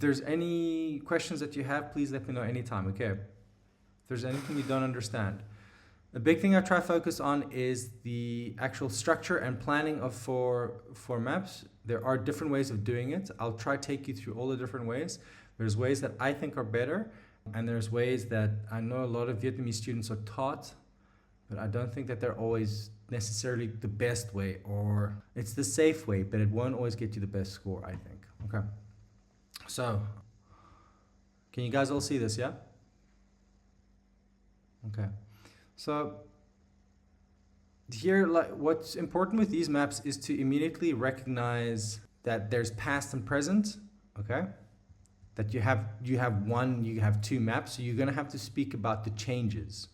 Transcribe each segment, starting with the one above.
there's any questions that you have, please let me know anytime, okay? If there's anything you don't understand. The big thing I try to focus on is the actual structure and planning of for maps. There are different ways of doing it. I'll try to take you through all the different ways. There's ways that I think are better, and there's ways that I know a lot of Vietnamese students are taught, but I don't think that they're always necessarily the best way, or it's the safe way, but it won't always get you the best score, I think. Okay. So, can you guys all see this, yeah? Okay. So here, like, what's important with these maps is to immediately recognize that there's past and present, okay? That you have one, you have two maps, so you're gonna have to speak about the changes.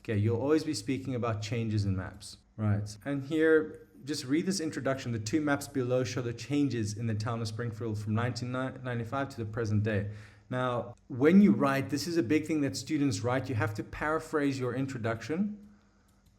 Okay, you'll always be speaking about changes in maps, right? And here, just read this introduction. The two maps below show the changes in the town of Springfield from 1995 to the present day. Now, when you write, this is a big thing that students write. You have to paraphrase your introduction.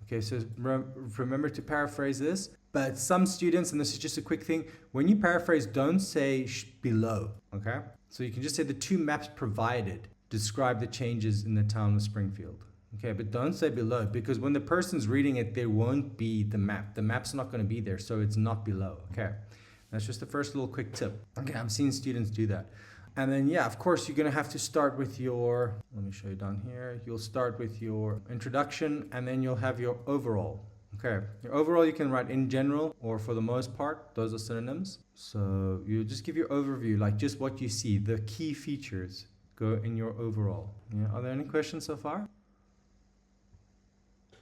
Okay, so remember to paraphrase this. But some students, and this is just a quick thing, when you paraphrase, don't say below, okay? So you can just say the two maps provided describe the changes in the town of Springfield. Okay, but don't say below, because when the person's reading it, there won't be the map. The map's not going to be there, so it's not below, okay? That's just the first little quick tip. Okay, I've seen students do that. And then, yeah, of course, you're going to have to start with your, let me show you down here. You'll start with your introduction, and then you'll have your overall. Okay, your overall you can write in general, or for the most part, those are synonyms. So you just give your overview, like just what you see, the key features go in your overall. Yeah, are there any questions so far?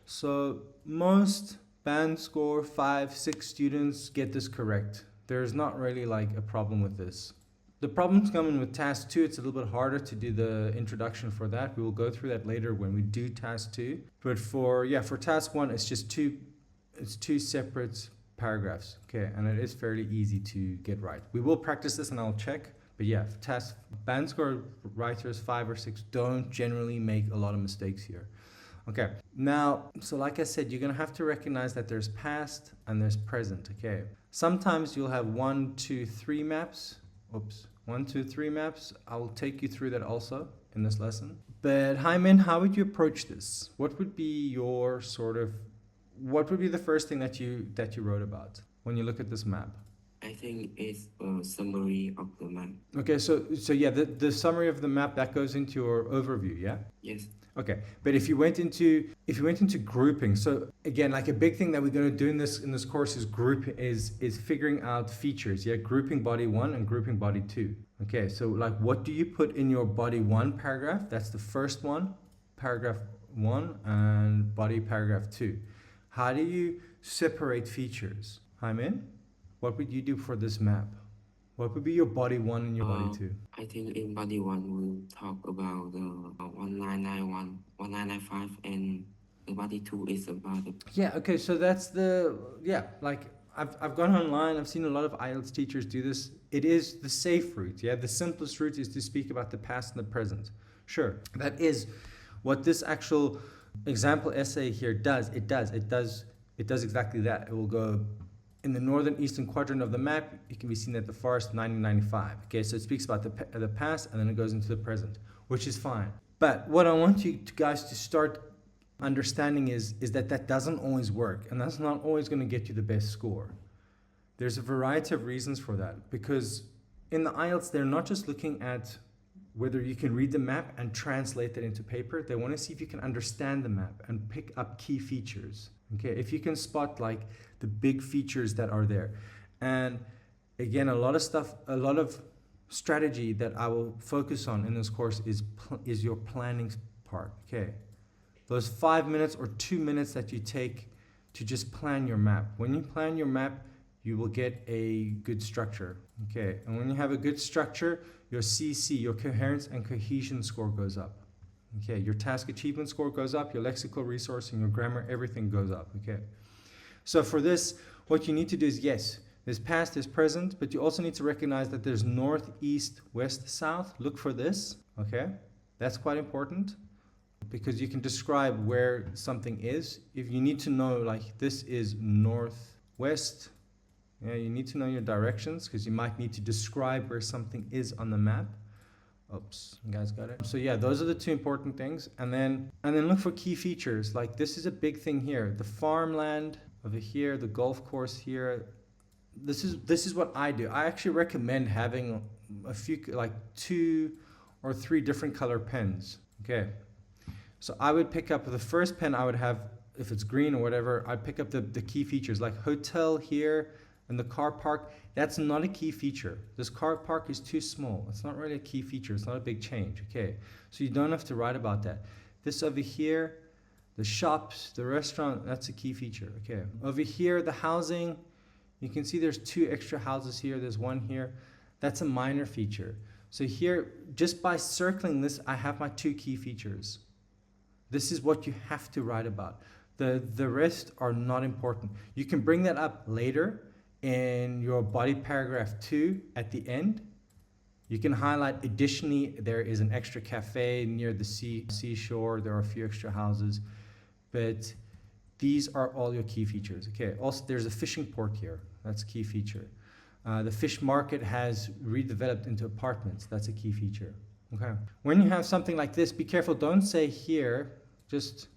So most band score 5, 6 students get this correct. There's not really like a problem with this. The problem's coming with task 2. It's a little bit harder to do the introduction for that. We will go through that later when we do task 2. But for task 1, it's just two separate paragraphs. Okay, and it is fairly easy to get right. We will practice this and I'll check. But yeah, task band score writers 5 or 6 don't generally make a lot of mistakes here. Okay, now, so like I said, you're gonna have to recognize that there's past and there's present, okay? Sometimes you'll have 1, 2, 3 maps. Oops, 1, 2, 3 maps. I will take you through that also in this lesson. But Hyman, how would you approach this? What would be your what would be the first thing that you wrote about when you look at this map? I think it's a summary of the map. Okay, so yeah, the summary of the map, that goes into your overview, yeah? Yes. Okay, but if you went into grouping, so again, like a big thing that we're going to do in this course is figuring out features, yeah, grouping body 1 and grouping body 2. Okay, so like what do you put in your body 1 paragraph? That's the first one, paragraph 1, and body paragraph 2. How do you separate features? Hyman, what would you do for this map? What would be your body 1 and your body 2? I think in body 1 we'll talk about the 1991, 1995, and the body 2 is about the... Yeah, okay, so that's the, yeah, like I've gone online, I've seen a lot of IELTS teachers do this. It is the safe route, yeah? The simplest route is to speak about the past and the present. Sure, that is what this actual example essay here does. It does exactly that. It will go in the northern eastern quadrant of the map. It can be seen at the forest 1995. Okay, so it speaks about the past and then it goes into the present, which is fine. But what I want you guys to start understanding is that doesn't always work, and that's not always going to get you the best score. There's a variety of reasons for that, because in the IELTS, they're not just looking at whether you can read the map and translate that into paper. They want to see if you can understand the map and pick up key features. Okay, if you can spot like the big features that are there. And again, a lot of strategy that I will focus on in this course is your planning part. Okay, those 5 minutes or 2 minutes that you take to just plan your map. When you plan your map, you will get a good structure. Okay, and when you have a good structure, your CC, your coherence and cohesion score goes up. Okay, your task achievement score goes up, your lexical resourcing, your grammar, everything goes up. Okay, so for this, what you need to do is, yes, there's past, there's present, but you also need to recognize that there's north, east, west, south. Look for this. Okay, that's quite important, because you can describe where something is. If you need to know, like, this is northwest, Yeah, you need to know your directions because you might need to describe where something is on the map. Oops, you guys got it? So yeah, those are the two important things. And then look for key features. Like this is a big thing here. The farmland over here, the golf course here. This is what I do. I actually recommend having a few, like 2 or 3 different color pens. Okay. So I would pick up the first pen I would have, if it's green or whatever, I'd pick up the key features like hotel here and the car park. That's not a key feature. This car park is too small. It's not really a key feature. It's not a big change. Okay. So you don't have to write about that. This over here, the shops, the restaurant, that's a key feature. Okay. Over here, the housing, you can see there's 2 extra houses here. There's 1 here. That's a minor feature. So here, just by circling this, I have my 2 key features. This is what you have to write about. The rest are not important. You can bring that up later in your body paragraph 2 at the end. You can highlight, additionally, there is an extra cafe near the seashore. There are a few extra houses, but these are all your key features. Okay. Also, there's a fishing port here. That's a key feature. The fish market has redeveloped into apartments. That's a key feature. Okay. When you have something like this, be careful. Don't say here, this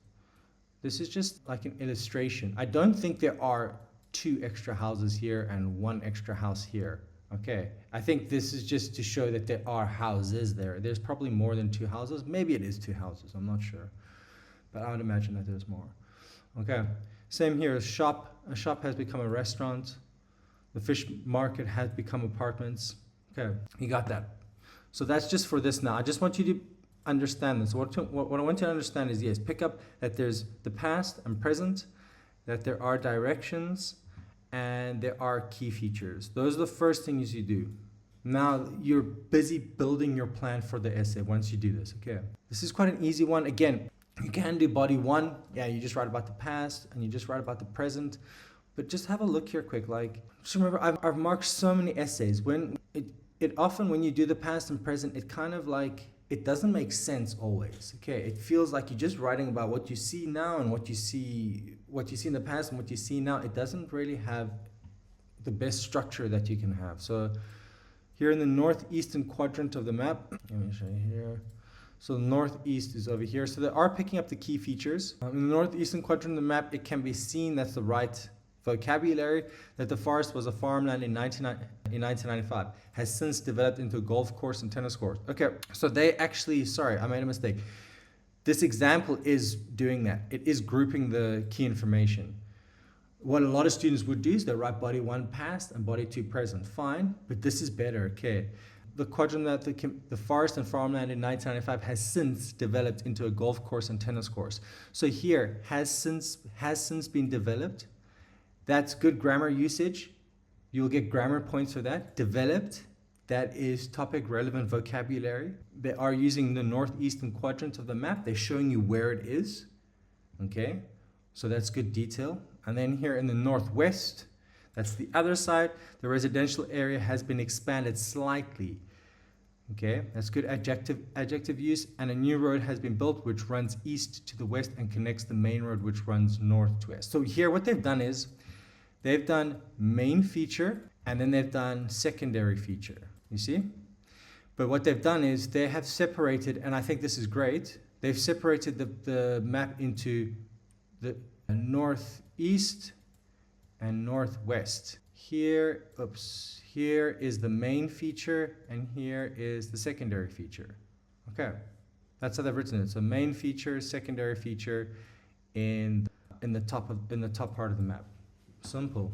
is just like an illustration. I don't think there are 2 extra houses here and 1 extra house here. Okay. I think this is just to show that there are houses there. There's probably more than 2 houses. Maybe it is 2 houses. I'm not sure. But I would imagine that there's more. Okay. Same here. A shop has become a restaurant. The fish market has become apartments. Okay. You got that. So that's just for this now. I just want you to understand this. What I want you to understand is, yes, pick up that there's the past and present, that there are directions, and there are key features. Those are the first things you do. Now you're busy building your plan for the essay once you do this. Okay. This is quite an easy one. Again, you can do body 1. Yeah, you just write about the past and you just write about the present. But just have a look here quick. Like, just remember, I've marked so many essays. When it often, when you do the past and present, it kind of like, it doesn't make sense always. Okay, it feels like you're just writing about what you see now and what you see in the past and what you see now. It doesn't really have the best structure that you can have. So here in the northeastern quadrant of the map, let me show you here. So the northeast is over here. So they are picking up the key features. In the northeastern quadrant of the map, it can be seen, that's the right vocabulary, that the forest was a farmland in 1995, has since developed into a golf course and tennis court. Okay, so they actually, sorry, I made a mistake. This example is doing that. It is grouping the key information. What a lot of students would do is they write body 1 past and body 2 present. Fine, but this is better, okay. The quadrant that the forest and farmland in 1995 has since developed into a golf course and tennis course. So here, has since been developed. That's good grammar usage. You'll get grammar points for that. Developed, that is topic relevant vocabulary. They are using the northeastern quadrant of the map. They're showing you where it is. Okay, so that's good detail. And then here in the northwest, that's the other side. The residential area has been expanded slightly. Okay, that's good adjective use. And a new road has been built which runs east to the west and connects the main road which runs north to west. So here what they've done is, they've done main feature and then they've done secondary feature, you see? But what they've done is they have separated, and I think this is great, they've separated the map into the northeast and northwest. Here is the main feature and here is the secondary feature. Okay, that's how they've written it. So main feature, secondary feature in the top part of the map. Simple.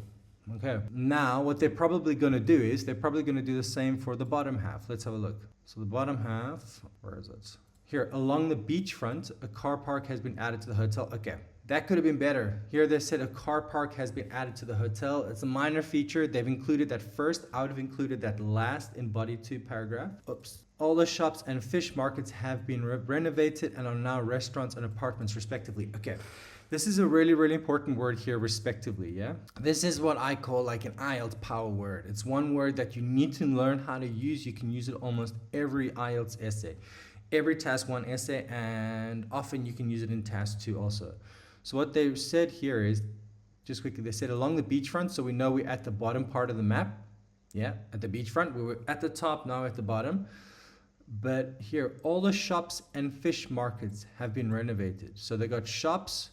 Okay. Now, what they're probably going to do is they're probably going to do the same for the bottom half. Let's have a look. So the bottom half, where is it? Here, along the beachfront, a car park has been added to the hotel. Okay, that could have been better. Here they said a car park has been added to the hotel. It's a minor feature. They've included that first. I would have included that last in body 2 paragraph. Oops. All the shops and fish markets have been renovated and are now restaurants and apartments respectively. Okay. This is a really, really important word here, respectively, yeah? This is what I call like an IELTS power word. It's one word that you need to learn how to use. You can use it almost every IELTS essay, every task 1 essay, and often you can use it in task 2 also. So what they've said here is just quickly, they said along the beachfront, so we know we're at the bottom part of the map. Yeah, at the beachfront. We were at the top, now at the bottom. But here, all the shops and fish markets have been renovated. So they got shops.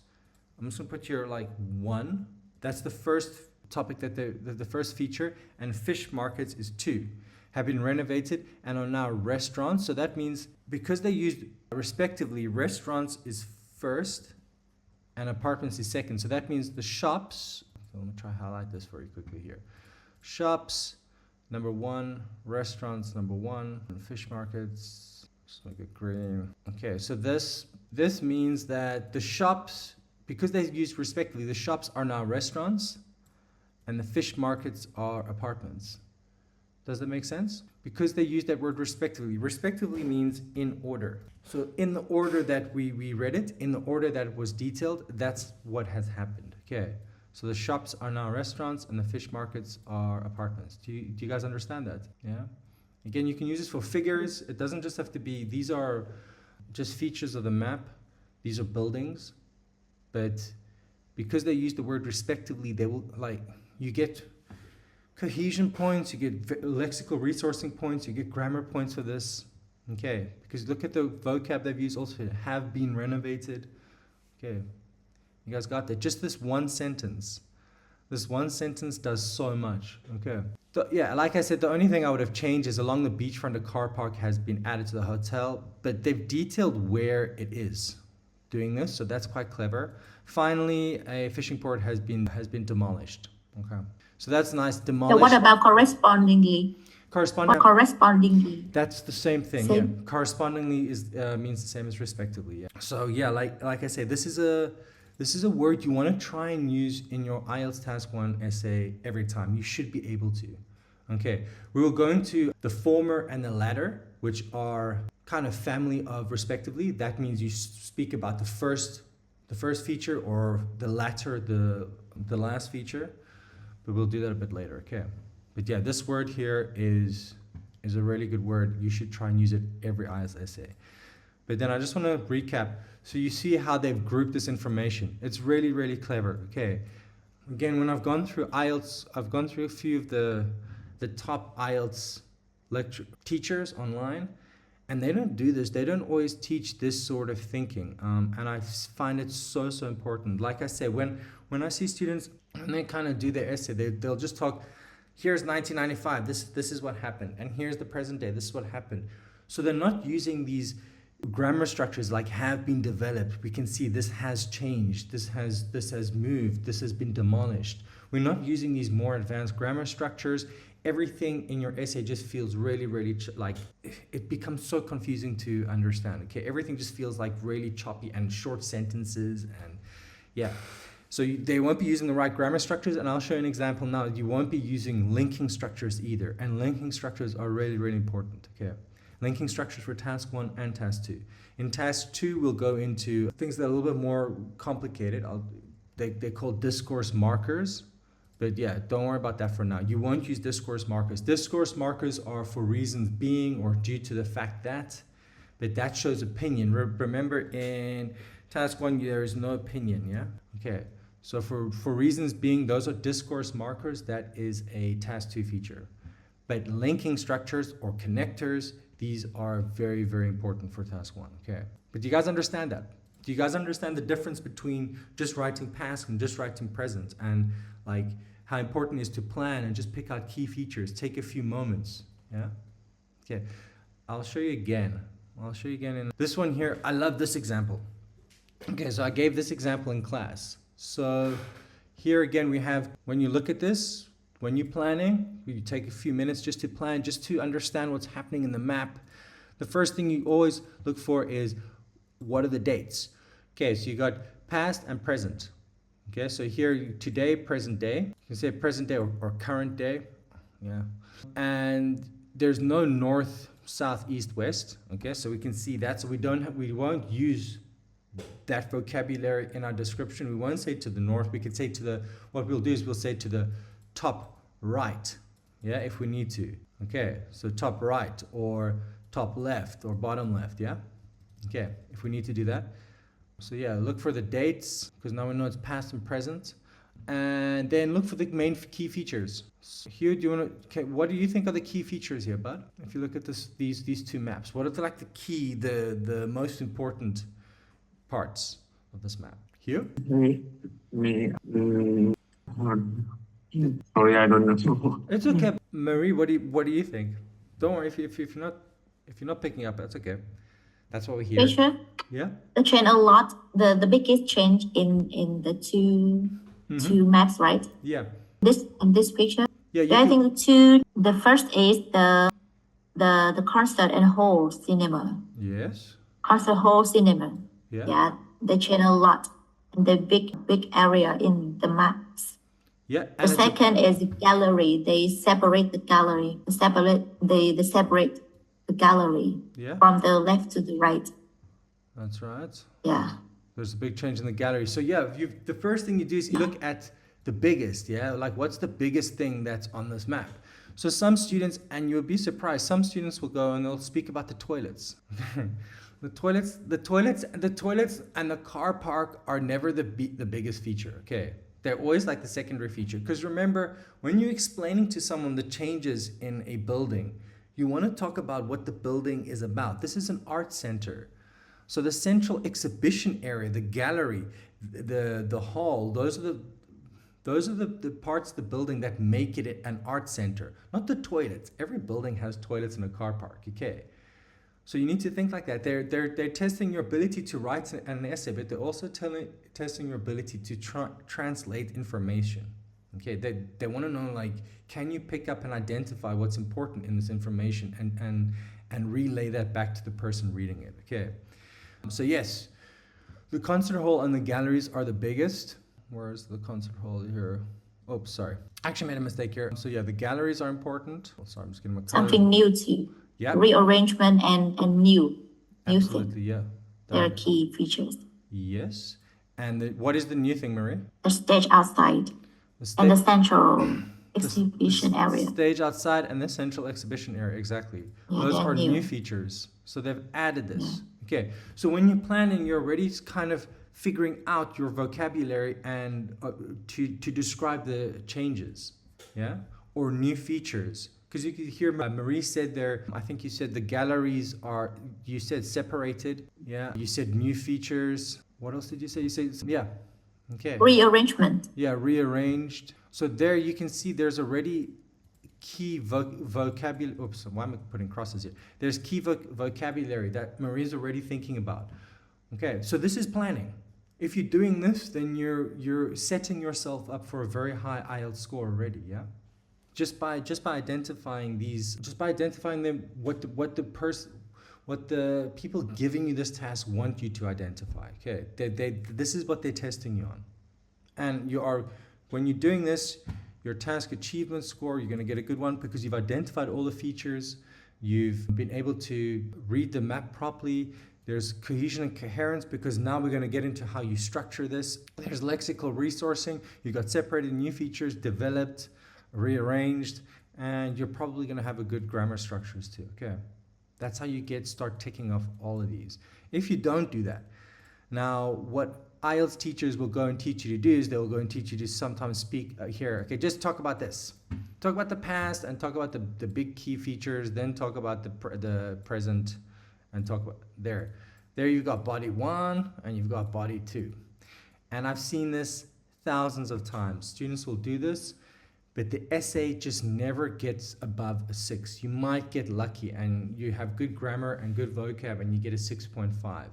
I'm just gonna put here like 1. That's the first topic that the first feature, and fish markets is 2. Have been renovated and are now restaurants. So that means because they used respectively, restaurants is first and apartments is second. So that means the shops, so let me try to highlight this very quickly here. Shops, number 1, restaurants, number 1, and fish markets, just make it green. Okay, so this means that the shops, because they used respectively, the shops are now restaurants and the fish markets are apartments. Does that make sense? Because they use that word respectively. Respectively means in order. So in the order that we read it, in the order that it was detailed, that's what has happened. Okay. So the shops are now restaurants and the fish markets are apartments. Do you guys understand that? Yeah. Again, you can use this for figures. It doesn't just have to be, these are just features of the map. These are buildings. But because they use the word respectively, they will, like, you get cohesion points, you get lexical resourcing points, you get grammar points for this. Okay, because look at the vocab they've used also, have been renovated. Okay, you guys got that? Just this one sentence. This one sentence does so much. Okay. So, yeah, like I said, the only thing I would have changed is along the beachfront, a car park has been added to the hotel, but they've detailed where it is doing this, so that's quite clever. Finally, a fishing port has been demolished. Okay. So that's nice. Demolished. So what about correspondingly? Correspondingly. That's the same thing. Same. Yeah. Correspondingly is means the same as respectively. Yeah. So yeah, like I say, this is a word you want to try and use in your IELTS Task 1 essay every time. You should be able to. Okay. We will go into the former and the latter, which are kind of family of respectively. That means you speak about the first feature, or the latter, the last feature. But we'll do that a bit later, okay? But yeah, this word here is a really good word. You should try and use it every IELTS essay. But then I just want to recap. So you see how they've grouped this information. It's really, really clever, okay? Again, when I've gone through IELTS, I've gone through a few of the top IELTS lecture teachers online, and they don't do this. They don't always teach this sort of thinking, and I find it so important. Like I say, when I see students, when they kind of do their essay, they'll just talk, here's 1995, this is what happened, and here's the present day, this is what happened. So they're not using these grammar structures like have been developed. We can see this has changed, this has moved, this has been demolished. We're not using these more advanced grammar structures. Everything in your essay just feels really, like it becomes so confusing to understand. Okay, everything just feels like really choppy and short sentences, and yeah. So they won't be using the right grammar structures, and I'll show you an example now. You won't be using linking structures either, and linking structures are really, really important. Okay, linking structures for Task 1 and Task 2. In Task 2, we'll go into things that are a little bit more complicated. They're called discourse markers. But yeah, don't worry about that for now. You won't use discourse markers. Discourse markers are for reasons being or due to the fact that, but that shows opinion. Remember, in Task 1, there is no opinion, yeah? Okay, so for reasons being, those are discourse markers. That is a Task 2 feature. But linking structures or connectors, these are very, very important for Task 1, okay? But do you guys understand that? Do you guys understand the difference between just writing past and just writing present, and like how important it is to plan and just pick out key features, take a few moments, yeah? Okay, I'll show you again. In this one here. I love this example. Okay, so I gave this example in class. So here again, we have, when you look at this, when you're planning, you take a few minutes just to plan, just to understand what's happening in the map. The first thing you always look for is, what are the dates? Okay, so you got past and present. Okay, so here, today, present day. You can say present day or current day. Yeah. And there's no north, south, east, west. Okay, so we can see that. So we won't use that vocabulary in our description. We won't say to the north. We could say what we'll do is we'll say to the top right. Yeah, if we need to. Okay, so top right or top left or bottom left. Yeah. Okay, if we need to do that. So yeah, look for the dates, because now we know it's past and present. And then look for the main key features. So here, what do you think are the key features here, bud? If you look at these two maps, what are the most important parts of this map? Here? Sorry, I don't know. It's okay. Marie, what do you think? Don't worry if you're not picking up, that's okay. That's what we hear. Picture? Yeah. The change a lot. The biggest change in the two maps, right? Yeah. In this picture. Yeah. I think the first is the concert and hall cinema. Yes. Concert hall cinema. Yeah. Yeah. They change a lot. And the big area in the maps. Yeah. The second is gallery. They separate the gallery. They separate the gallery from the left to the right. That's right. Yeah. There's a big change in the gallery. So yeah, the first thing you do is you look at the biggest, like what's the biggest thing that's on this map? So some students, and you'll be surprised, some students will go and they'll speak about the toilets. The toilets and the car park are never the biggest feature, okay? They're always like the secondary feature. Because remember, when you're explaining to someone the changes in a building, you want to talk about what the building is about. This is an art center. So the central exhibition area, the gallery, the hall, those are the parts of the building that make it an art center, not the toilets. Every building has toilets in a car park, okay? So you need to think like that. They're testing your ability to write an essay, but they're also testing your ability to translate information. Okay, they want to know, like, can you pick up and identify what's important in this information and relay that back to the person reading it. Okay, so yes, the concert hall and the galleries are the biggest. Where's the concert hall here? Oh, sorry, actually made a mistake here. So yeah, the galleries are important. Oh, sorry, I'm just getting my something new too. Yeah, rearrangement and new absolutely thing. Yeah, they're key features. Yes. And what is the new thing, Marie? The stage outside and the central exhibition area. Stage outside and the central exhibition area, exactly. Yeah, those are new features. So they've added this. Yeah. Okay. So when you're planning, you're already kind of figuring out your vocabulary and to describe the changes, yeah, or new features. Because you could hear Marie said there, I think you said the galleries are, you said separated. Yeah. You said new features. What else did you say? You said, yeah. Okay. Rearrangement. Yeah, rearranged. So there you can see there's already key vocabulary. Oops, why am I putting crosses here? There's key vocabulary that Marie's already thinking about. Okay, so this is planning. If you're doing this, then you're setting yourself up for a very high IELTS score already, yeah? Just by identifying these, just by identifying them, what the people giving you this task want you to identify. Okay, this is what they're testing you on, and when you're doing this, your task achievement score, you're going to get a good one because you've identified all the features, you've been able to read the map properly. There's cohesion and coherence because now we're going to get into how you structure this. There's lexical resourcing. You've got separated new features, developed, rearranged, and you're probably going to have a good grammar structures too. Okay, that's how you start ticking off all of these. If you don't do that, now what IELTS teachers will go and teach you to do is they'll go and teach you to sometimes speak here. Okay, just talk about this. Talk about the past and talk about the big key features. Then talk about the present and talk about there. There you've got body 1 and you've got body 2. And I've seen this thousands of times. Students will do this, but the essay just never gets above a 6. You might get lucky and you have good grammar and good vocab and you get a 6.5.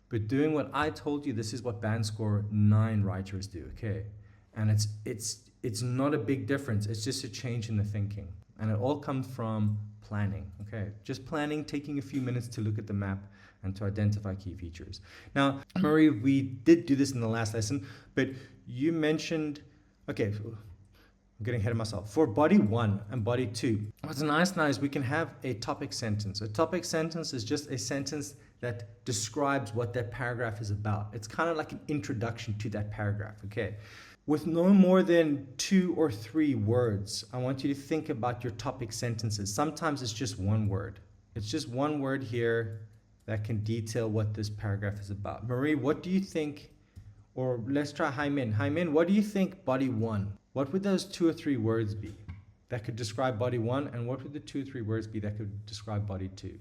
But doing what I told you, this is what band score 9 writers do, okay? And it's not a big difference. It's just a change in the thinking. And it all comes from planning, okay? Just planning, taking a few minutes to look at the map and to identify key features. Now, Marie, we did do this in the last lesson, but you mentioned, okay, I'm getting ahead of myself. For body 1 and body 2, what's nice now is we can have a topic sentence. A topic sentence is just a sentence that describes what that paragraph is about. It's kind of like an introduction to that paragraph, okay? With no more than 2 or 3 words, I want you to think about your topic sentences. Sometimes it's just one word. It's just one word here that can detail what this paragraph is about. Marie, what do you think Or let's try Hai Min. Hai Min, what do you think body 1? What would those 2 or 3 words be that could describe body 1? And what would the 2 or 3 words be that could describe body 2?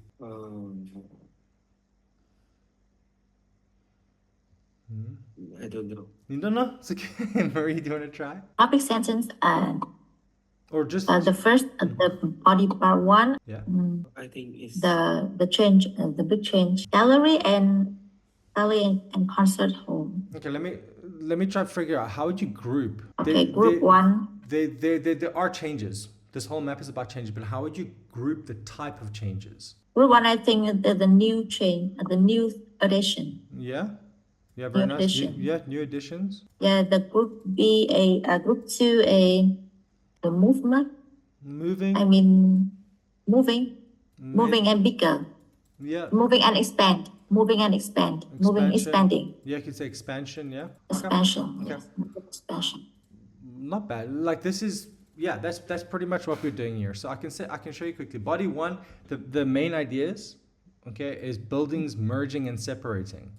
I don't know. You don't know? It's okay. Marie, do you want to try? Topic sentence and Or just the first the body part 1. Yeah. I think it's The change, the big change. Gallery and concert hall. Okay, let me try to figure out how would you group. Okay, group 1. There are changes. This whole map is about changes, but how would you group the type of changes? Group 1, I think the new change, the new addition. Yeah. Yeah, very New nice. addition. New additions. Yeah, the group B, group 2, the movement. Moving. I mean, moving and bigger. Yeah. Moving and expand. Moving and expand. Moving, expanding. Yeah, you could say expansion. Yeah. Expansion. Okay. Yes, expansion. Not bad. Like this is, yeah, that's pretty much what we're doing here. So I can show you quickly. Body 1, the main ideas, okay, is buildings merging and separating.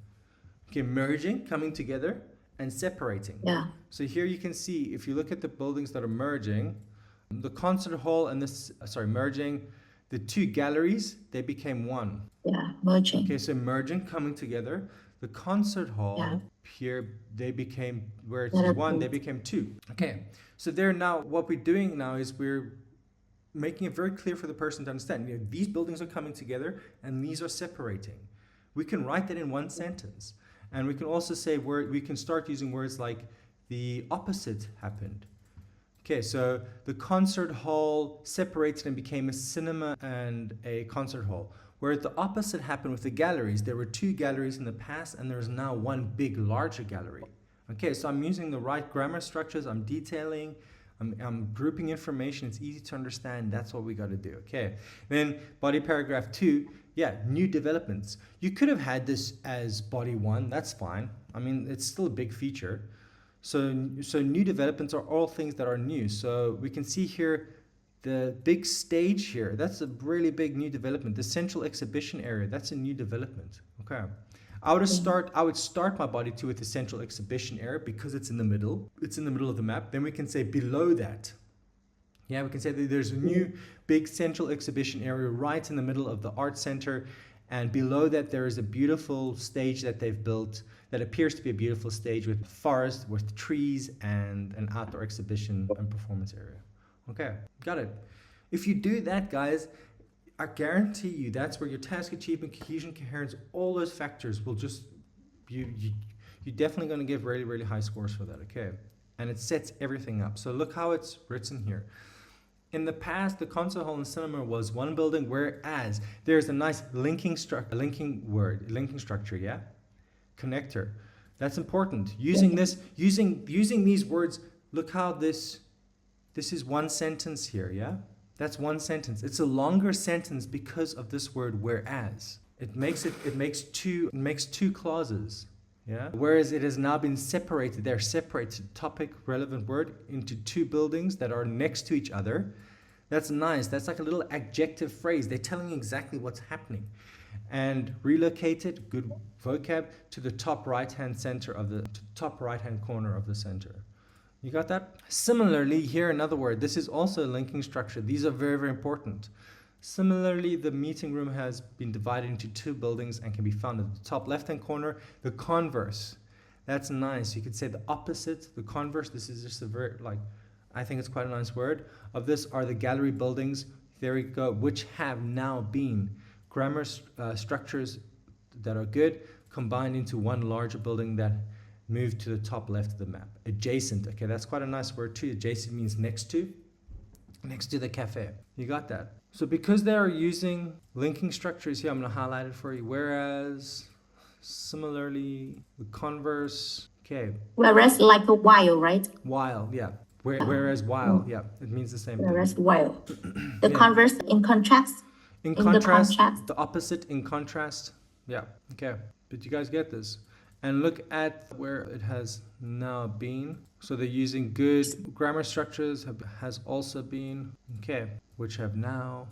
Okay, merging, coming together, and separating. Yeah. So here you can see, if you look at the buildings that are merging, the concert hall and merging, the 2 galleries, they became 1. Yeah, merging. Okay, so merging, coming together. The concert hall, Yeah. here, they became, where it's Yeah, 1, they became 2. Okay, so there now, what we're doing now is we're making it very clear for the person to understand. You know, these buildings are coming together and these are separating. We can write that in one sentence. And we can also say we can start using words like the opposite happened. Okay, so the concert hall separated and became a cinema and a concert hall. Where the opposite happened with the galleries. There were 2 galleries in the past and there's now 1 big, larger gallery. Okay, so I'm using the right grammar structures, I'm detailing, I'm grouping information, it's easy to understand, that's what we got to do, okay? Then body paragraph 2, yeah, new developments. You could have had this as body 1, that's fine. I mean, it's still a big feature. So new developments are all things that are new. So we can see here the big stage here, that's a really big new development. The central exhibition area, that's a new development, okay? I would start my body 2 with the central exhibition area because it's in the middle. It's in the middle of the map. Then we can say below that. Yeah, we can say that there's a new big central exhibition area right in the middle of the art center. And below that, there is a beautiful stage that they've built that appears to be a beautiful stage with forest, with trees, and an outdoor exhibition and performance area. Okay, got it. If you do that, guys, I guarantee you that's where your task achievement, cohesion, coherence, all those factors will just, you're definitely going to give really, really high scores for that, okay? And it sets everything up. So look how it's written here. In the past, the concert hall and cinema was 1 building, whereas there's a nice linking structure, yeah? Connector. That's important. Using these words, look how this is 1 sentence here, yeah? That's 1 sentence. It's a longer sentence because of this word whereas. It makes 2 clauses. Yeah. Whereas it has now been separated. They're separated, topic, relevant word, into 2 buildings that are next to each other. That's nice. That's like a little adjective phrase. They're telling you exactly what's happening. And relocated, good vocab, to the top right-hand corner of the center. You got that? Similarly, here another word. This is also a linking structure. These are very, very important. Similarly, the meeting room has been divided into 2 buildings and can be found at the top left-hand corner. The converse. That's nice. You could say the opposite, the converse. This is just a very, I think it's quite a nice word. Of this are the gallery buildings. There we go. Which have now been grammar structures that are good combined into 1 larger building that moved to the top left of the map. Adjacent. Okay, that's quite a nice word too. Adjacent means next to the cafe. You got that? So because they are using linking structures here, I'm going to highlight it for you. Whereas, similarly, the converse. Okay. Whereas like a while, right? While, yeah. Whereas while, yeah, it means the same thing. Whereas while. The converse in contrast. In contrast, the opposite in contrast. Yeah, okay. Did you guys get this? And look at where it has now been. So they're using good grammar structures, has also been, okay, which have now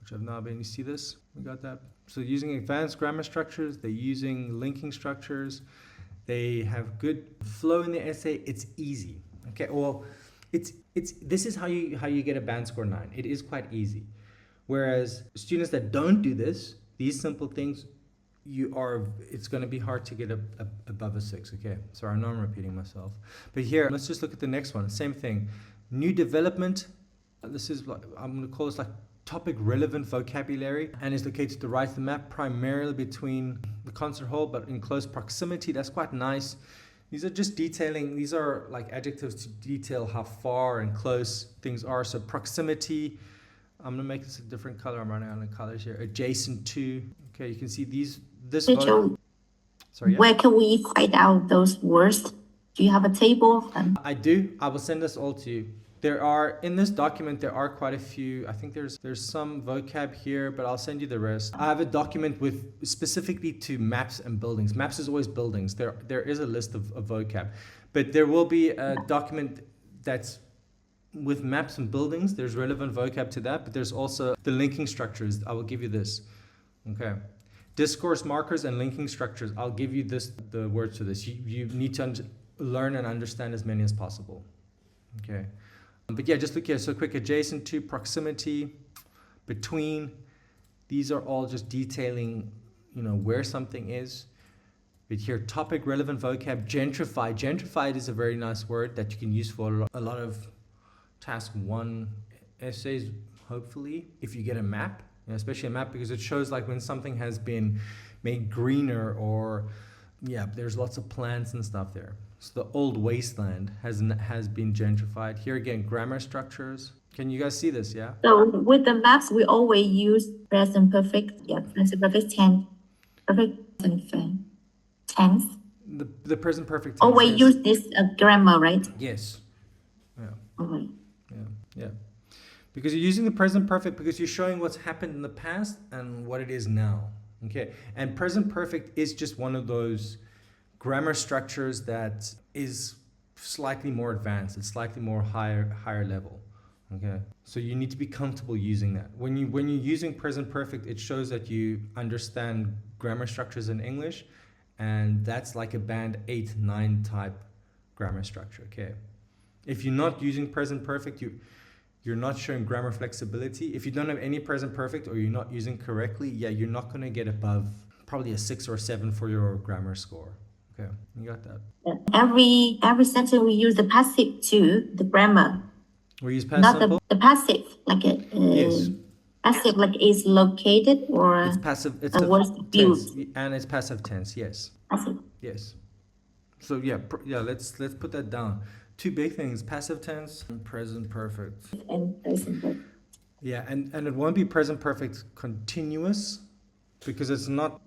been. You see this? We got that? So using advanced grammar structures, they're using linking structures, They have good flow in the essay. It's easy. Okay, well, this is how you get a band score 9. It is quite easy. Whereas students that don't do this, these simple things, it's going to be hard to get above a 6. Okay, sorry, I know I'm repeating myself. But here, let's just look at the next one. Same thing. New development. This is what I'm going to call this like topic relevant vocabulary, and is located to the right of the map, primarily between the concert hall, but in close proximity. That's quite nice. These are just detailing, these are like adjectives to detail how far and close things are. So proximity, I'm going to make this a different color. I'm running out of colors here. Adjacent to, okay, you can see sorry, yeah? Where can we find out those words? Do you have a table of them? I do. I will send this all to you. In this document, there are quite a few. I think there's some vocab here, but I'll send you the rest. I have a document with specifically to maps and buildings. Maps is always buildings. There is a list of vocab, but there will be a document that's with maps and buildings. There's relevant vocab to that, but there's also the linking structures. I will give you this. Okay. Discourse markers and linking structures. I'll give you the words for this. You need to learn and understand as many as possible. Okay. But yeah, just look here. So quick, adjacent to, proximity, between. These are all just detailing, where something is. But here, topic relevant vocab, gentrified. Gentrified is a very nice word that you can use for a lot of task 1 essays, hopefully, if you get a map, especially a map, because it shows like when something has been made greener, or there's lots of plants and stuff there. So the old wasteland has been gentrified. Here again, grammar structures. Can you guys see this? Yeah. So with the maps, we always use present perfect. Yeah, present perfect tense. Perfect tense. The present perfect tense. Always use this grammar, right? Yes. Yeah. Okay. Yeah. Because you're using the present perfect because you're showing what's happened in the past and what it is now. Okay. And present perfect is just one of those grammar structures that is slightly more advanced. It's slightly more higher level. Okay, so you need to be comfortable using that. When you're using present perfect, it shows that you understand grammar structures in English, and that's like a band 8, 9 type grammar structure. Okay, if you're not using present perfect, you're not showing grammar flexibility. If you don't have any present perfect, or you're not using correctly, you're not going to get above probably a 6 or 7 for your grammar score. Okay, you got that. Every sentence we use the passive to the grammar. We use past not simple? The passive, like yes. Passive, like is located, or it's passive. It's the word tense, and it's passive tense. Yes. Passive. Yes. So let's put that down. 2 big things: passive tense and present perfect. And present perfect. Yeah, and it won't be present perfect continuous, because it's not.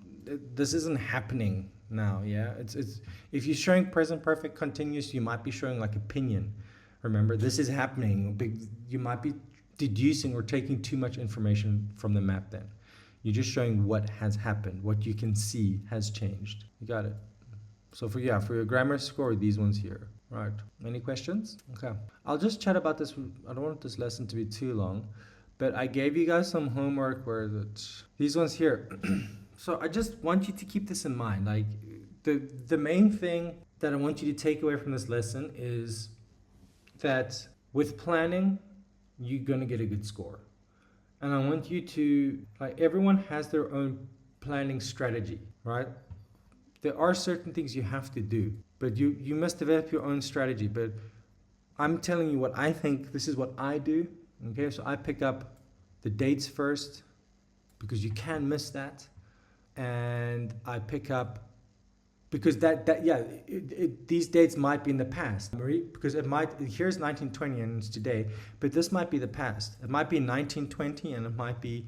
This isn't happening now. Yeah, it's if you're showing present perfect continuous, you might be showing like opinion. Remember, this is happening. You might be deducing or taking too much information from the map then. You're just showing what has happened, what you can see has changed. You got it? So for your grammar score, these ones here. Right. Any questions? Okay. I'll just chat about this. I don't want this lesson to be too long, but I gave you guys some homework these ones here. So I just want you to keep this in mind. Like the main thing that I want you to take away from this lesson is that with planning, you're going to get a good score. And I want you to, everyone has their own planning strategy, right? There are certain things you have to do, but you must develop your own strategy. But I'm telling you what I think, this is what I do. Okay, so I pick up the dates first, because you can miss that. And I pick up, because these dates might be in the past, Marie, because here's 1920 and it's today, but this might be the past. It might be 1920 and it might be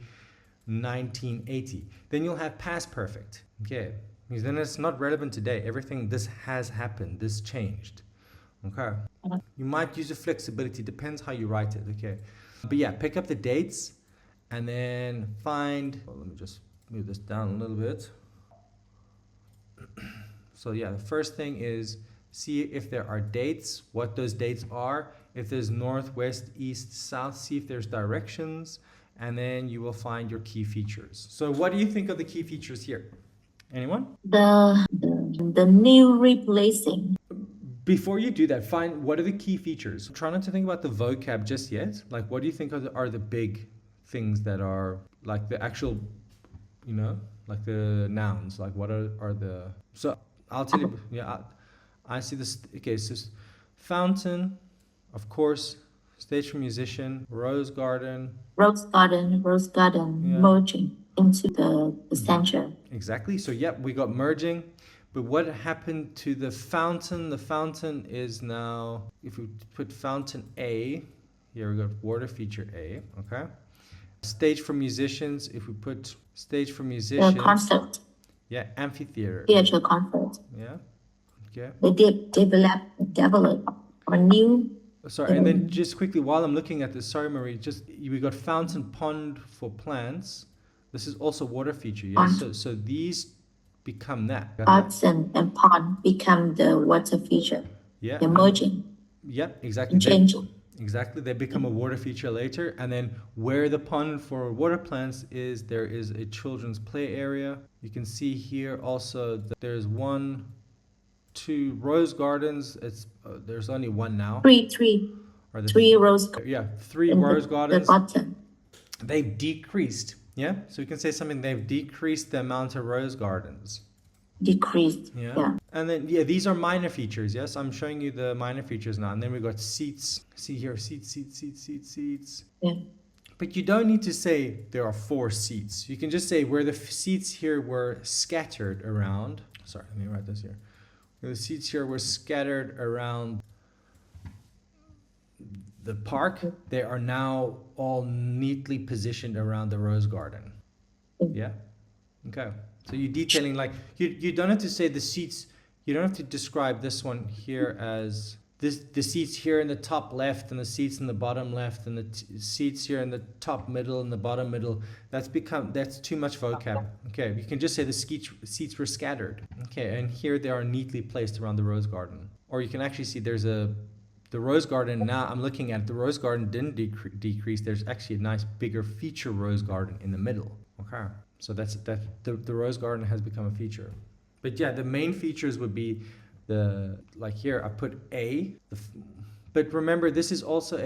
1980. Then you'll have past perfect, okay? Because then it's not relevant today. This has happened, this changed, okay? You might use a flexibility, depends how you write it, okay? But pick up the dates and then let me just move this down a little bit. So the first thing is see if there are dates, what those dates are. If there's north, west, east, south, see if there's directions, and then you will find your key features. So what do you think of the key features here? Anyone? The the new replacing. Before you do that, find what are the key features. Try not to think about the vocab just yet. Like, what do you think are the big things that are like the actual, you know, like the nouns? Like, what are the... So I'll tell you. Yeah, I see this. Okay, so fountain, of course, stage for musician, rose garden. Rose garden, Yeah. merging into the center. Exactly. So, yep, we got merging. But what happened to the fountain? The fountain is now, if we put fountain A, here we got water feature A, okay? Stage for musicians, if we put stage for musicians. Concert. Yeah, amphitheater. Theater concert. Yeah, okay. They develop a new... Sorry, and then just quickly, while I'm looking at this, sorry, Marie, we got fountain pond for plants. This is also water feature, yeah? So these become that. Arts and pond become the water feature. Yeah. They're merging. Yeah, exactly. Changing. Exactly. They become a water feature later. And then where the pond for water plants is, there is a children's play area. You can see here also that there's 1, 2 rose gardens. It's there's only one now. Three rose. Yeah, 3 rose gardens. The bottom. They've decreased. Yeah, so you can say something. They've decreased the amount of rose gardens. Decreased. Yeah. And then, yeah, these are minor features. Yes, I'm showing you the minor features now. And then we got seats. See here, seats. Yeah. But you don't need to say there are 4 seats. You can just say where the seats here were scattered around. Sorry, let me write this here. Where the seats here were scattered around the park, they are now all neatly positioned around the rose garden. Yeah? Okay. So you're detailing, like, you don't have to say the seats, you don't have to describe this one here as the seats here in the top left and the seats in the bottom left and the seats here in the top middle and the bottom middle. That's too much vocab. Okay, you can just say the seats were scattered. Okay, and here they are neatly placed around the rose garden. Or you can actually see there's the rose garden. Now I'm looking at it, the rose garden didn't decrease. There's actually a nice bigger feature rose garden in the middle. Okay, so the rose garden has become a feature. But yeah, the main features would be like here I put A, but remember this is also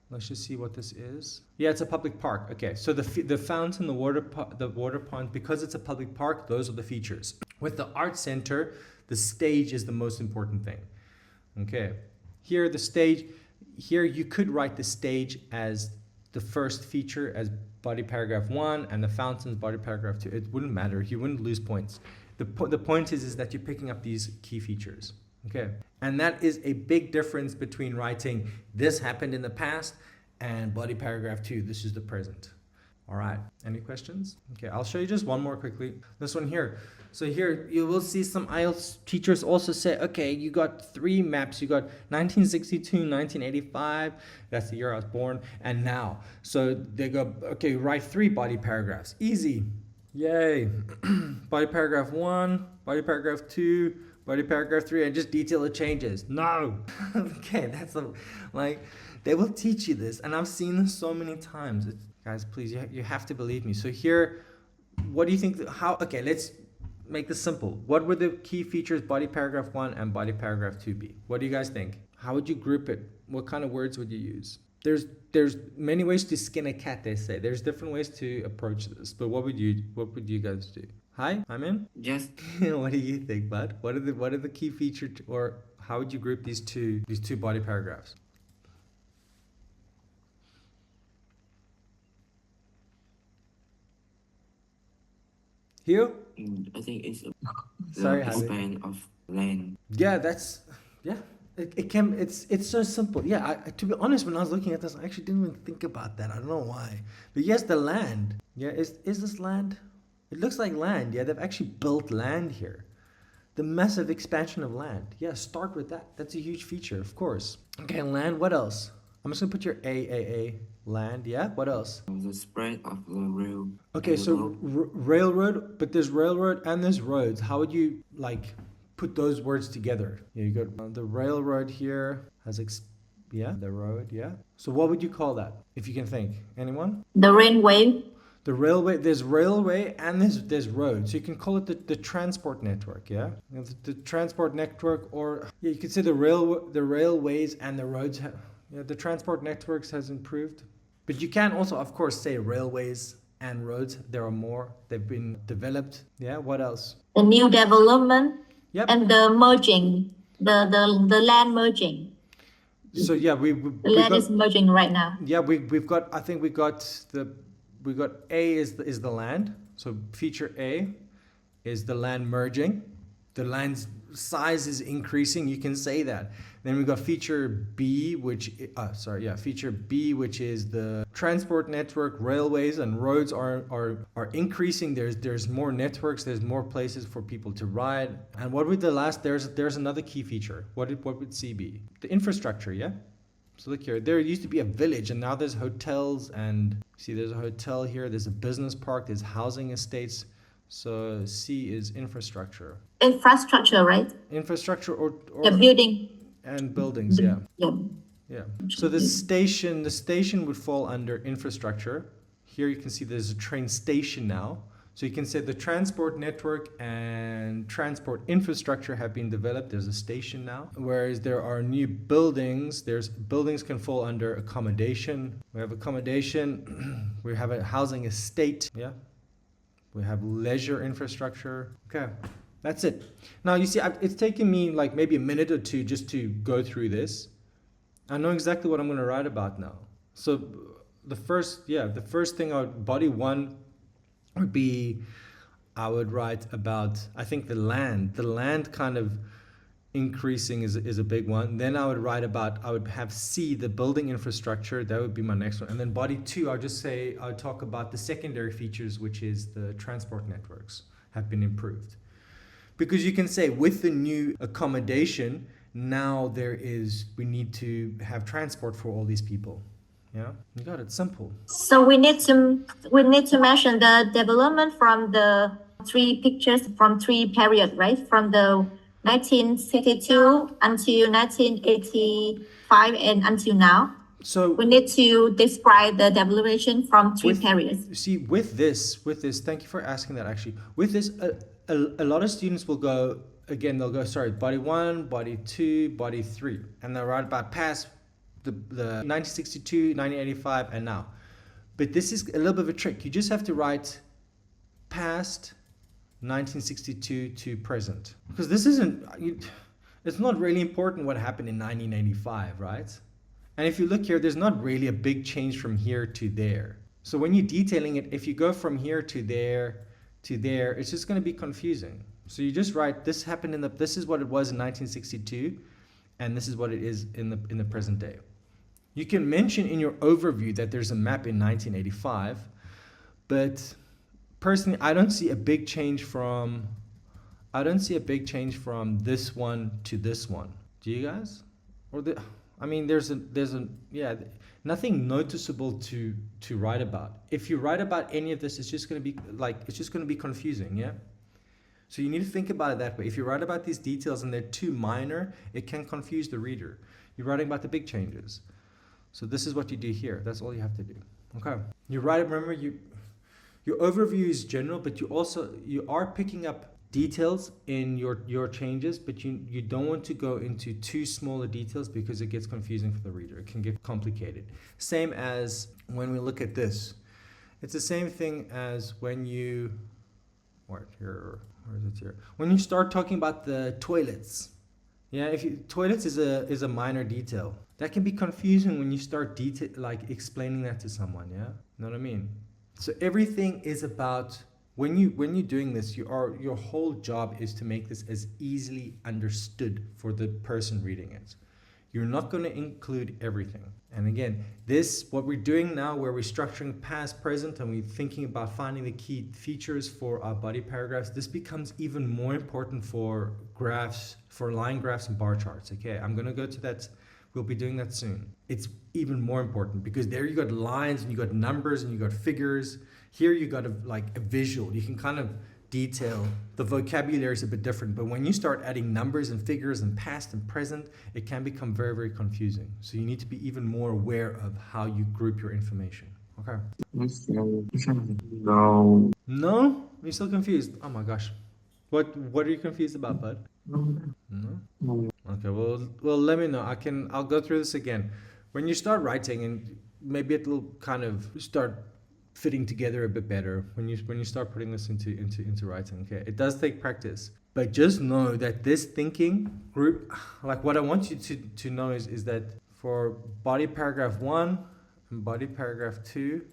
let's just see what this is. Yeah, it's a public park. Okay, so the fountain, the water pond, because it's a public park, those are the features. With the art center, the stage is the most important thing. Okay, here the stage, here you could write the stage as the first feature as body paragraph 1 and the fountain's body paragraph 2. It wouldn't matter, you wouldn't lose points. The point is that you're picking up these key features, okay? And that is a big difference between writing this happened in the past and body paragraph 2, this is the present. All right, any questions? Okay, I'll show you just one more quickly. This one here. So here you will see some IELTS teachers also say, okay, you got 3 maps. You got 1962, 1985, that's the year I was born, and now. So they go, okay, write 3 body paragraphs. Easy. Yay. Body paragraph 1, body paragraph 2, body paragraph 3, and just detail the changes. No. Okay, like, they will teach you this, and I've seen this so many times. Guys, please, you have to believe me. So here, what do you think, okay, let's make this simple. What would the key features body paragraph 1 and body paragraph 2 be? What do you guys think? How would you group it? What kind of words would you use? There's many ways to skin a cat, they say. There's different ways to approach this, but what would you guys do? Hi, I'm in. Yes. What do you think, bud? What are the key features, or how would you group these two body paragraphs? Hugh? I think it's Sorry, the span of land. Yeah, it's so simple. Yeah, to be honest, when I was looking at this, I actually didn't even think about that. I don't know why. But yes, the land. Yeah, is this land? It looks like land. Yeah, they've actually built land here. The massive expansion of land. Yeah, start with that. That's a huge feature, of course. Okay, land, what else? I'm just gonna put your AAA, land, yeah? What else? The spread of the rail. Okay, so railroad, but there's railroad and there's roads. How would you, like, put those words together? Yeah, you got the railroad here has, the road, yeah? So what would you call that, if you can think? Anyone? The railway. The railway, there's railway and there's road. So you can call it the transport network, yeah? The transport network, or yeah, you could say the railways and the roads. The transport networks has improved. But you can also, of course, say railways and roads. There are more. They've been developed. Yeah, what else? The new development. Yep. And the merging, the land merging. So yeah, the land is merging right now. Yeah, we've got. I think we got A is the land. So feature A is the land merging. The land's size is increasing. You can say that. Then we got feature B, feature B, which is the transport network, railways and roads are increasing. There's more networks, there's more places for people to ride. And what would the last? There's another key feature. What would C be? The infrastructure, yeah. So look here, there used to be a village and now there's hotels, and see there's a hotel here, there's a business park, there's housing estates. So C is infrastructure. Infrastructure, right? Infrastructure or building. And buildings, yeah. Yeah. So the station would fall under infrastructure. Here you can see there's a train station now. So you can say the transport network and transport infrastructure have been developed. There's a station now. Whereas there are new buildings. Buildings can fall under accommodation. We have accommodation. We have a housing estate. Yeah. We have leisure infrastructure. Okay. That's it. Now, you see, it's taken me like maybe a minute or two just to go through this. I know exactly what I'm going to write about now. So the first thing body one would be, I would write about, I think the land kind of increasing is a big one. Then I would have C, the building infrastructure. That would be my next one. And then body two, I'll talk about the secondary features, which is the transport networks have been improved. Because you can say with the new accommodation, now we need to have transport for all these people. Yeah, you got it. Simple. So we need to mention the development from the three pictures from three periods, right? From the 1962 until 1985 and until now. So we need to describe the development from three periods. See, with this, thank you for asking that actually. With this, a lot of students will go, body one, body two, body three. And they'll write about past the 1962, 1985, and now. But this is a little bit of a trick. You just have to write past 1962 to present. Because it's not really important what happened in 1985, right? And if you look here, there's not really a big change from here to there. So when you're detailing it, if you go from here to there, it's just going to be confusing. So you just write, this is what it was in 1962, and this is what it is in the present day. You can mention in your overview that there's a map in 1985, but personally, I don't see a big change from this one to this one. Do you guys? There's nothing noticeable to write about. If you write about any of this, it's just going to be confusing, yeah? So you need to think about it that way. If you write about these details and they're too minor, it can confuse the reader. You're writing about the big changes. So this is what you do here. That's all you have to do. Okay. You write it, remember, your overview is general, but you are picking up details in your changes, but you don't want to go into too small a details because it gets confusing for the reader. It can get complicated. Same as when we look at this. It's the same thing as when you, where is it here? When you start talking about the toilets. Yeah, toilets is a minor detail. That can be confusing when you start explaining that to someone, yeah? You know what I mean? So everything is about, when you're doing this, your whole job is to make this as easily understood for the person reading it. You're not going to include everything. And again, what we're doing now, where we're structuring past, present, and we're thinking about finding the key features for our body paragraphs, this becomes even more important for graphs, for line graphs and bar charts. Okay, I'm going to go to that. We'll be doing that soon. It's even more important because there you got lines and you got numbers and you got figures. Here you got a visual. You can kind of detail. The vocabulary is a bit different, but when you start adding numbers and figures and past and present, it can become very, very confusing. So you need to be even more aware of how you group your information. Okay. No. No? You're still confused? Oh my gosh. What are you confused about, bud? No? Okay, well let me know. I'll go through this again. When you start writing, and maybe it'll kind of start fitting together a bit better when you start putting this into writing. Okay. It does take practice. But just know that this thinking group, like what I want you to know is that for body paragraph 1 and body paragraph 2,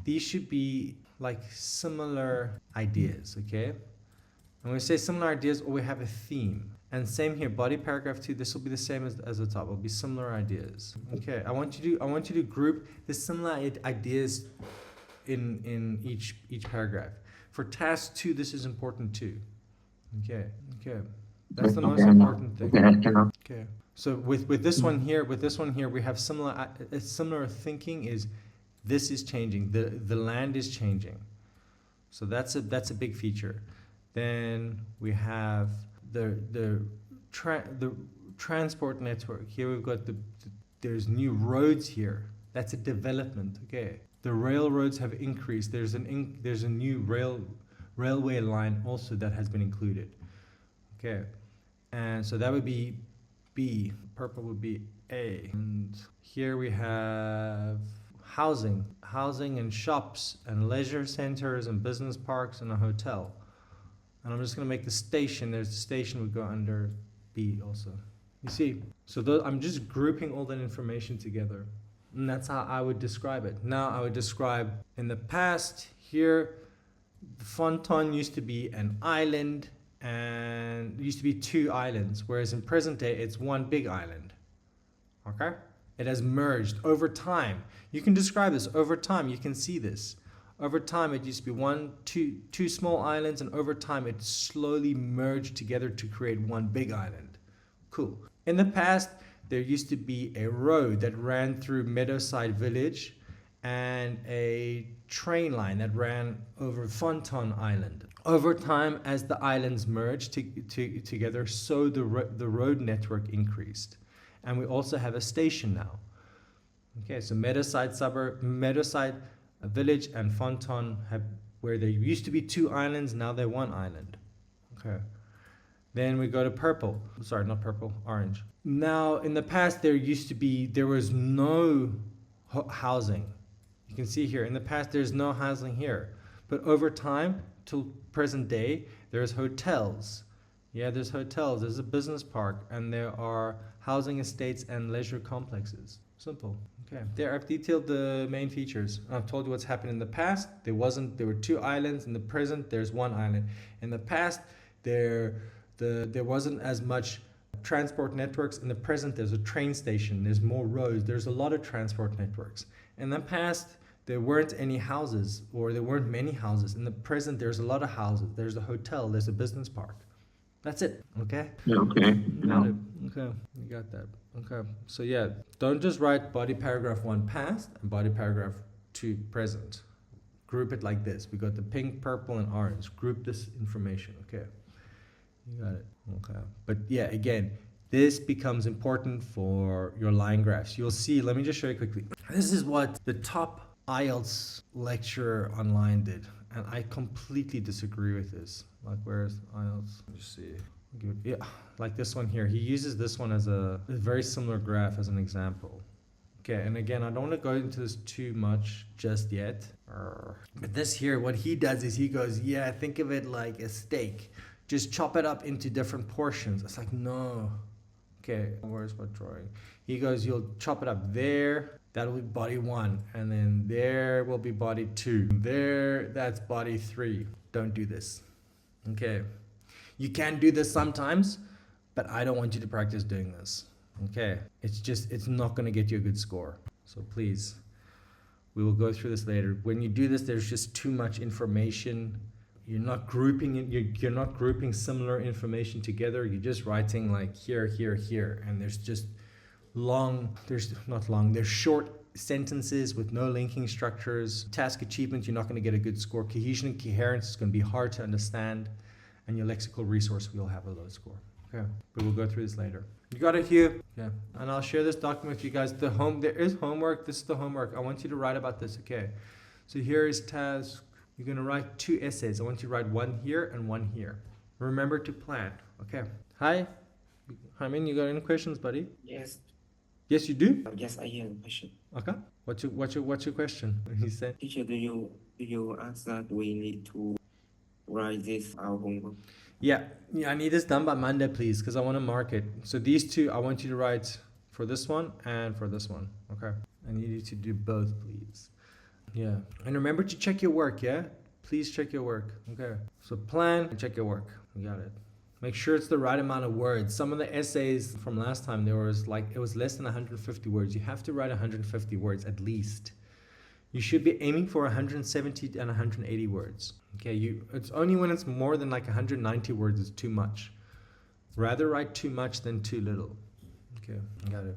these should be like similar ideas, okay? And when we say similar ideas, or we have a theme. And same here, body paragraph 2, this will be the same as the top. It'll be similar ideas. Okay, I want you to group the similar ideas in each paragraph. For task 2, this is important too. Okay. That's the most important thing. Okay. So with this one here, we have similar thinking is this is changing. The land is changing. So that's a big feature. Then we have the transport network. Here we've got there's new roads here. That's a development. Okay. The railroads have increased. There's a new railway line also that has been included. Okay. And so that would be B. Purple would be A. And here we have housing and shops and leisure centers and business parks and a hotel. And I'm just going to make the station. There's the station would go under B also. You see? So I'm just grouping all that information together. And that's how I would describe it. Now I would describe in the past here, the Fonton used to be an island and used to be 2 islands, whereas in present day it's 1 big island. Okay? It has merged over time. You can describe this over time. You can see this. Over time, it used to be two small islands, and over time, it slowly merged together to create 1 big island. Cool. In the past, there used to be a road that ran through Meadowside Village and a train line that ran over Fonton Island. Over time, as the islands merged together, so the road network increased. And we also have a station now. Okay, so Meadowside Village and Fonton have, where there used to be 2 islands, now they're 1 island. Okay. Then we go to purple. Sorry, not purple, orange. Now, in the past, there was no housing. You can see here, in the past, there's no housing here. But over time, till present day, there's hotels. Yeah, there's hotels, there's a business park, and there are housing estates and leisure complexes. Simple. Okay, there I've detailed the main features. I've told you what's happened in the past. There were 2 islands. In the present, there's 1 island. In the past, there wasn't as much transport networks. In the present, there's a train station. There's more roads. There's a lot of transport networks. In the past, there weren't any houses, or there weren't many houses. In the present, there's a lot of houses. There's a hotel. There's a business park. That's it. Okay? Yeah, okay. Got it. Okay, you got that. Okay, so yeah, don't just write body paragraph 1 past and body paragraph 2 present. Group it like this. We got the pink, purple, and orange. Group this information. Okay, you got it. Okay, but yeah, again, this becomes important for your line graphs. You'll see, let me just show you quickly. This is what the top IELTS lecturer online did, and I completely disagree with this. Like, where's IELTS? Let me just see. Yeah, like this one here. He uses this one as a very similar graph as an example. Okay, and again, I don't want to go into this too much just yet. But this here, what he does is he goes, yeah, think of it like a steak. Just chop it up into different portions. It's like, no. Okay, where's my drawing? He goes, you'll chop it up there. That'll be body 1. And then there will be body 2. There, that's body 3. Don't do this. Okay. You can do this sometimes, but I don't want you to practice doing this. Okay? It's not going to get you a good score. So please, we will go through this later. When you do this, there's just too much information. You're not grouping it. You're not grouping similar information together. You're just writing like here, here, here. And there's just there's short sentences with no linking structures. Task achievement, you're not going to get a good score. Cohesion and coherence is going to be hard to understand. And your lexical resource will have a low score. Okay, but we'll go through this later. You got it here? Yeah, and I'll share this document with you guys. There is homework. This is the homework. I want you to write about this, okay? So here is task. You're gonna write 2 essays. I want you to write one here and one here. Remember to plan, okay? Hi, Hyman, you got any questions, buddy? Yes. Yes, you do? Yes, I have a question. Okay. What's your question? He said. Teacher, do you ask that we need to write this our homework? Yeah, I need this done by Monday, please, because I want to mark it. So these 2, I want you to write for this one and for this one, okay? I need you to do both, please. Yeah, and remember to check your work, yeah? Please check your work, okay? So plan and check your work. You got it. Make sure it's the right amount of words. Some of the essays from last time, it was less than 150 words. You have to write 150 words at least. You should be aiming for 170 and 180 words. Okay, it's only when it's more than like 190 words is too much. Rather write too much than too little. Okay, I got it.